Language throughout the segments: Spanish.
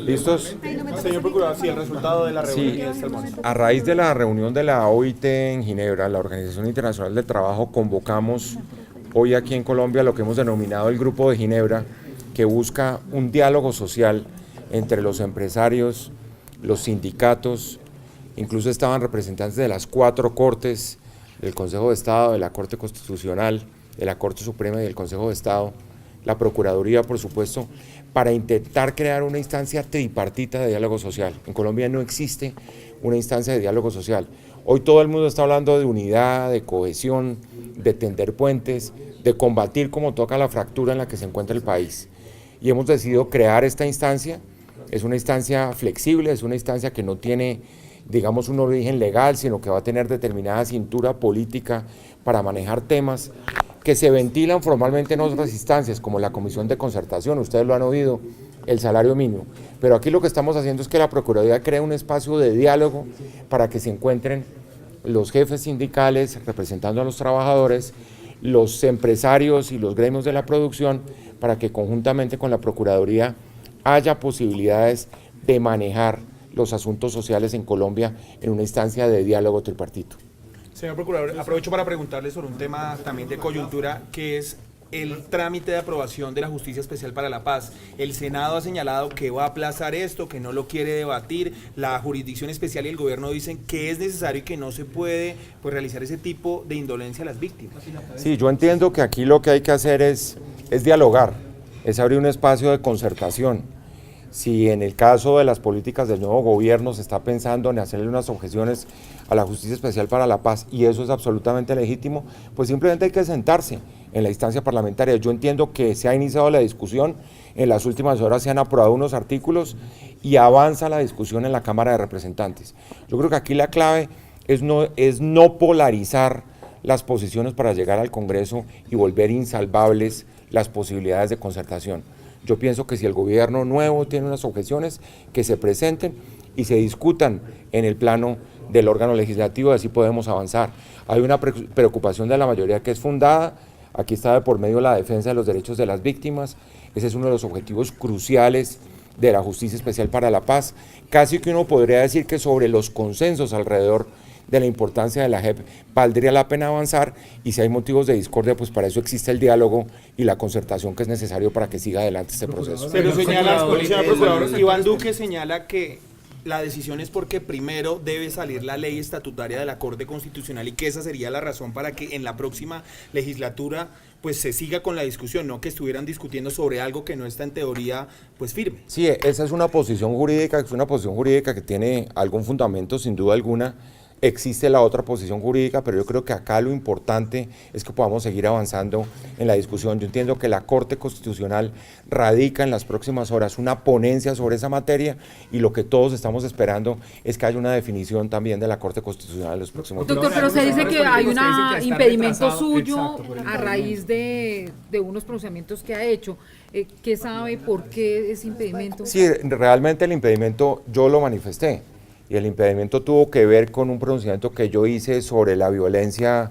¿Listos? Señor Procurador, sí, el resultado de la reunión hasta el momento. A raíz de la reunión de la OIT en Ginebra, la Organización Internacional del Trabajo, convocamos hoy aquí en Colombia lo que hemos denominado el Grupo de Ginebra, que busca un diálogo social entre los empresarios, los sindicatos, incluso estaban representantes de las 4 cortes, del Consejo de Estado, de la Corte Constitucional, de la Corte Suprema y del Consejo de Estado, la Procuraduría, por supuesto, para intentar crear una instancia tripartita de diálogo social. En Colombia no existe una instancia de diálogo social. Hoy todo el mundo está hablando de unidad, de cohesión, de tender puentes, de combatir como toca la fractura en la que se encuentra el país. Y hemos decidido crear esta instancia. Es una instancia flexible, es una instancia que no tiene, digamos, un origen legal, sino que va a tener determinada cintura política para manejar temas que se ventilan formalmente en otras instancias, como la Comisión de Concertación, ustedes lo han oído, el salario mínimo. Pero aquí lo que estamos haciendo es que la Procuraduría cree un espacio de diálogo para que se encuentren los jefes sindicales representando a los trabajadores, los empresarios y los gremios de la producción, para que conjuntamente con la Procuraduría haya posibilidades de manejar los asuntos sociales en Colombia en una instancia de diálogo tripartito. Señor Procurador, aprovecho para preguntarle sobre un tema también de coyuntura, que es el trámite de aprobación de la Justicia Especial para la Paz. El Senado ha señalado que va a aplazar esto, que no lo quiere debatir. La Jurisdicción Especial y el Gobierno dicen que es necesario y que no se puede realizar ese tipo de indolencia a las víctimas. Sí, yo entiendo que aquí lo que hay que hacer es dialogar, es abrir un espacio de concertación. Si en el caso de las políticas del nuevo gobierno se está pensando en hacerle unas objeciones a la Justicia Especial para la Paz, y eso es absolutamente legítimo, pues simplemente hay que sentarse en la instancia parlamentaria. Yo entiendo que se ha iniciado la discusión, en las últimas horas se han aprobado unos artículos y avanza la discusión en la Cámara de Representantes. Yo creo que aquí la clave es no polarizar las posiciones para llegar al Congreso y volver insalvables las posibilidades de concertación. Yo pienso que si el gobierno nuevo tiene unas objeciones, que se presenten y se discutan en el plano del órgano legislativo, así podemos avanzar. Hay una preocupación de la mayoría que es fundada, aquí está de por medio la defensa de los derechos de las víctimas, ese es uno de los objetivos cruciales de la Justicia Especial para la Paz. Casi que uno podría decir que sobre los consensos alrededor de la importancia de la JEP valdría la pena avanzar, y si hay motivos de discordia, pues para eso existe el diálogo y la concertación que es necesario para que siga adelante este proceso. Pero señala, señor Procurador, Iván Duque señala que la decisión es porque primero debe salir la ley estatutaria de la Corte Constitucional y que esa sería la razón para que en la próxima legislatura pues se siga con la discusión, no que estuvieran discutiendo sobre algo que no está en teoría pues firme. Sí, esa es una posición jurídica, que tiene algún fundamento sin duda alguna. Existe la otra posición jurídica, pero yo creo que acá lo importante es que podamos seguir avanzando en la discusión. Yo entiendo que la Corte Constitucional radica en las próximas horas una ponencia sobre esa materia, y lo que todos estamos esperando es que haya una definición también de la Corte Constitucional en los próximos días. Doctor, pero se dice que hay un impedimento suyo a raíz de unos pronunciamientos que ha hecho. ¿Qué sabe por qué ese impedimento? Sí, realmente el impedimento yo lo manifesté. Y el impedimento tuvo que ver con un pronunciamiento que yo hice sobre la violencia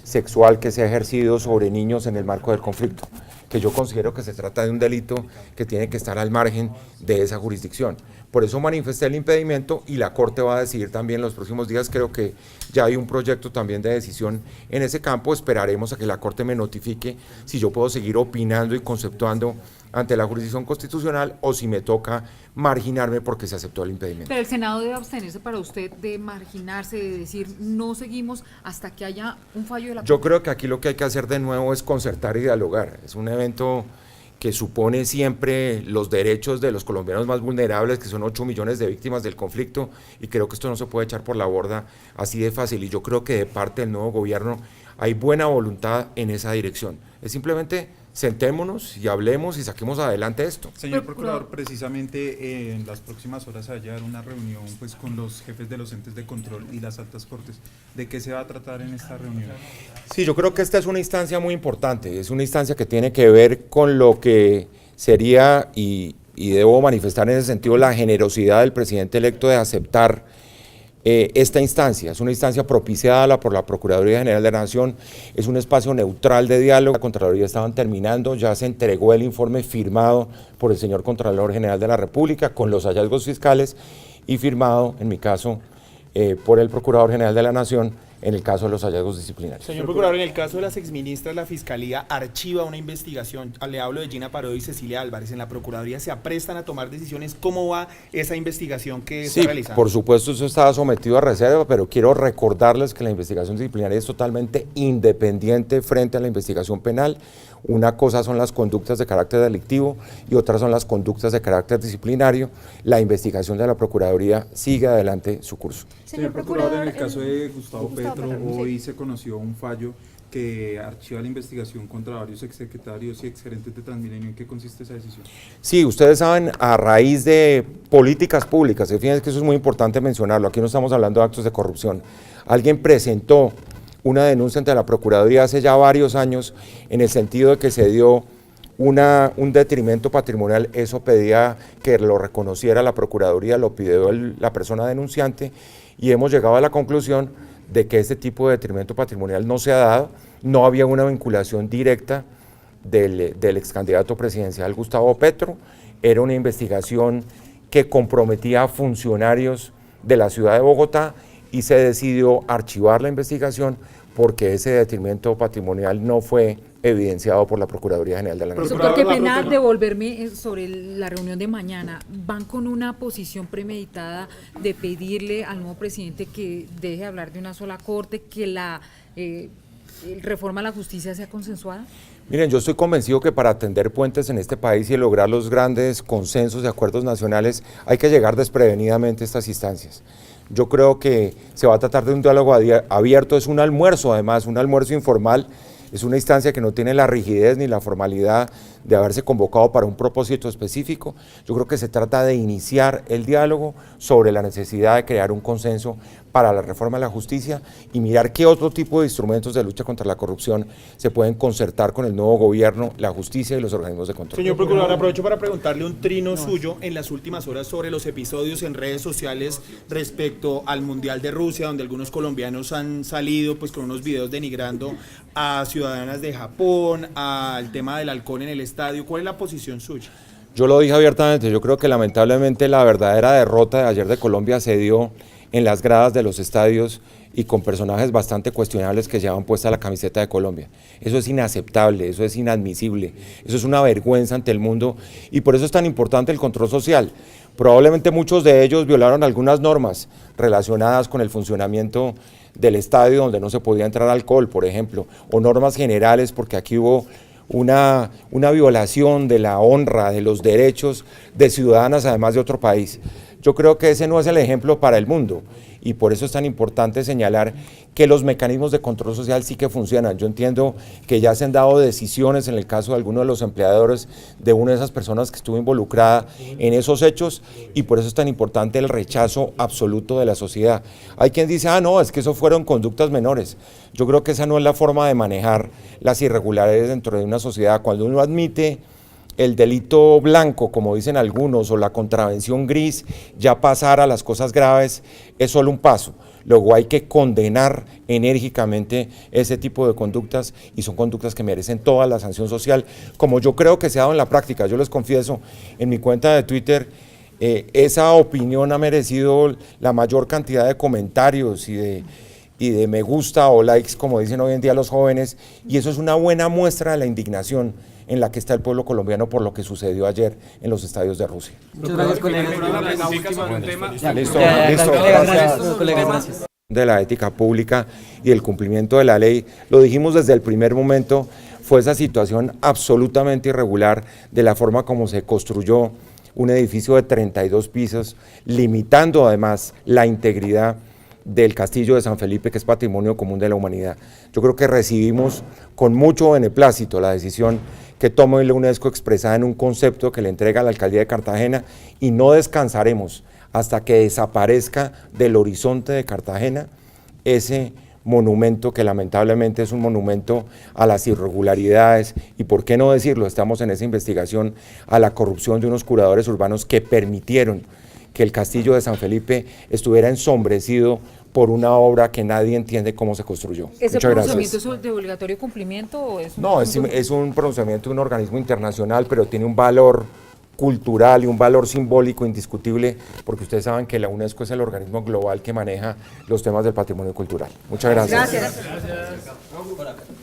sexual que se ha ejercido sobre niños en el marco del conflicto, que yo considero que se trata de un delito que tiene que estar al margen de esa jurisdicción. Por eso manifesté el impedimento, y la Corte va a decidir también en los próximos días. Creo que ya hay un proyecto también de decisión en ese campo. Esperaremos a que la Corte me notifique si yo puedo seguir opinando y conceptuando ante la jurisdicción constitucional, o si me toca marginarme porque se aceptó el impedimento. Pero el Senado debe abstenerse para usted de marginarse, de decir no seguimos hasta que haya un fallo de la Corte. Yo creo que aquí lo que hay que hacer de nuevo es concertar y dialogar. Es un evento que supone siempre los derechos de los colombianos más vulnerables, que son 8 millones de víctimas del conflicto, y creo que esto no se puede echar por la borda así de fácil, y yo creo que de parte del nuevo gobierno hay buena voluntad en esa dirección. Es simplemente sentémonos y hablemos y saquemos adelante esto. Señor Procurador, precisamente en las próximas horas se va a llevar una reunión pues con los jefes de los entes de control y las altas cortes. ¿De qué se va a tratar en esta reunión? Sí, yo creo que esta es una instancia muy importante, es una instancia que tiene que ver con lo que sería, y debo manifestar en ese sentido la generosidad del presidente electo de aceptar esta instancia. Es una instancia propiciada por la Procuraduría General de la Nación, es un espacio neutral de diálogo. La Contraloría estaban terminando, ya se entregó el informe firmado por el señor Contralor General de la República con los hallazgos fiscales y firmado, en mi caso, por el Procurador General de la Nación en el caso de los hallazgos disciplinarios. Señor Procurador, en el caso de las exministras, la Fiscalía archiva una investigación. Le hablo de Gina Parodi y Cecilia Álvarez. En la Procuraduría se aprestan a tomar decisiones. ¿Cómo va esa investigación que está realizando? Por supuesto, eso estaba sometido a reserva, pero quiero recordarles que la investigación disciplinaria es totalmente independiente frente a la investigación penal. Una cosa son las conductas de carácter delictivo y otras son las conductas de carácter disciplinario. La investigación de la Procuraduría sigue adelante su curso. Señor Procurador, en el caso de Gustavo Petro, hoy se conoció un fallo que archiva la investigación contra varios exsecretarios y exgerentes de Transmilenio. ¿En qué consiste esa decisión? Sí, ustedes saben, a raíz de políticas públicas, fíjense que eso es muy importante mencionarlo, aquí no estamos hablando de actos de corrupción. Alguien presentó una denuncia ante la Procuraduría hace ya varios años en el sentido de que se dio un detrimento patrimonial. Eso pedía que lo reconociera la Procuraduría, lo pidió la persona denunciante y hemos llegado a la conclusión de que este tipo de detrimento patrimonial no se ha dado, no había una vinculación directa del ex candidato presidencial Gustavo Petro, era una investigación que comprometía a funcionarios de la ciudad de Bogotá y se decidió archivar la investigación porque ese detrimento patrimonial no fue evidenciado por la Procuraduría General de la Nación. Doctor, qué pena devolverme sobre la reunión de mañana. ¿Van con una posición premeditada de pedirle al nuevo presidente que deje de hablar de una sola corte, que la reforma a la justicia sea consensuada? Miren, yo estoy convencido que para tender puentes en este país y lograr los grandes consensos y acuerdos nacionales hay que llegar desprevenidamente a estas instancias. Yo creo que se va a tratar de un diálogo abierto, es un almuerzo además, un almuerzo informal, es una instancia que no tiene la rigidez ni la formalidad de haberse convocado para un propósito específico. Yo creo que se trata de iniciar el diálogo sobre la necesidad de crear un consenso para la reforma de la justicia y mirar qué otro tipo de instrumentos de lucha contra la corrupción se pueden concertar con el nuevo gobierno, la justicia y los organismos de control. Señor Procurador, aprovecho para preguntarle un trino suyo en las últimas horas sobre los episodios en redes sociales respecto al Mundial de Rusia, donde algunos colombianos han salido pues con unos videos denigrando a ciudadanas de Japón, al tema del alcohol en el estadio. ¿Cuál es la posición suya? Yo lo dije abiertamente, yo creo que lamentablemente la verdadera derrota de ayer de Colombia se dio en las gradas de los estadios y con personajes bastante cuestionables que llevan puesta la camiseta de Colombia. Eso es inaceptable, eso es inadmisible, eso es una vergüenza ante el mundo y por eso es tan importante el control social. Probablemente muchos de ellos violaron algunas normas relacionadas con el funcionamiento del estadio donde no se podía entrar alcohol, por ejemplo, o normas generales porque aquí hubo una violación de la honra, de los derechos de ciudadanas además de otro país. Yo creo que ese no es el ejemplo para el mundo y por eso es tan importante señalar que los mecanismos de control social sí que funcionan. Yo entiendo que ya se han dado decisiones en el caso de algunos de los empleadores de una de esas personas que estuvo involucrada en esos hechos y por eso es tan importante el rechazo absoluto de la sociedad. Hay quien dice, no, es que eso fueron conductas menores. Yo creo que esa no es la forma de manejar las irregularidades dentro de una sociedad. Cuando uno admite el delito blanco, como dicen algunos, o la contravención gris, ya pasar a las cosas graves es solo un paso. Luego hay que condenar enérgicamente ese tipo de conductas y son conductas que merecen toda la sanción social, como yo creo que se ha dado en la práctica. Yo les confieso, en mi cuenta de Twitter, esa opinión ha merecido la mayor cantidad de comentarios y de me gusta o likes, como dicen hoy en día los jóvenes, y eso es una buena muestra de la indignación en la que está el pueblo colombiano por lo que sucedió ayer en los estadios de Rusia. Muchas gracias, colega. Listo. De la ética pública y el cumplimiento de la ley, lo dijimos desde el primer momento, fue esa situación absolutamente irregular de la forma como se construyó un edificio de 32 pisos, limitando además la integridad del Castillo de San Felipe, que es patrimonio común de la humanidad. Yo creo que recibimos con mucho beneplácito la decisión que toma la UNESCO expresada en un concepto que le entrega a la Alcaldía de Cartagena y no descansaremos hasta que desaparezca del horizonte de Cartagena ese monumento que lamentablemente es un monumento a las irregularidades y, por qué no decirlo, estamos en esa investigación a la corrupción de unos curadores urbanos que permitieron que el castillo de San Felipe estuviera ensombrecido por una obra que nadie entiende cómo se construyó. ¿Ese Muchas pronunciamiento gracias. es de obligatorio cumplimiento o es un No, es un pronunciamiento de un organismo internacional, pero tiene un valor cultural y un valor simbólico indiscutible, porque ustedes saben que la UNESCO es el organismo global que maneja los temas del patrimonio cultural. Muchas gracias. Gracias.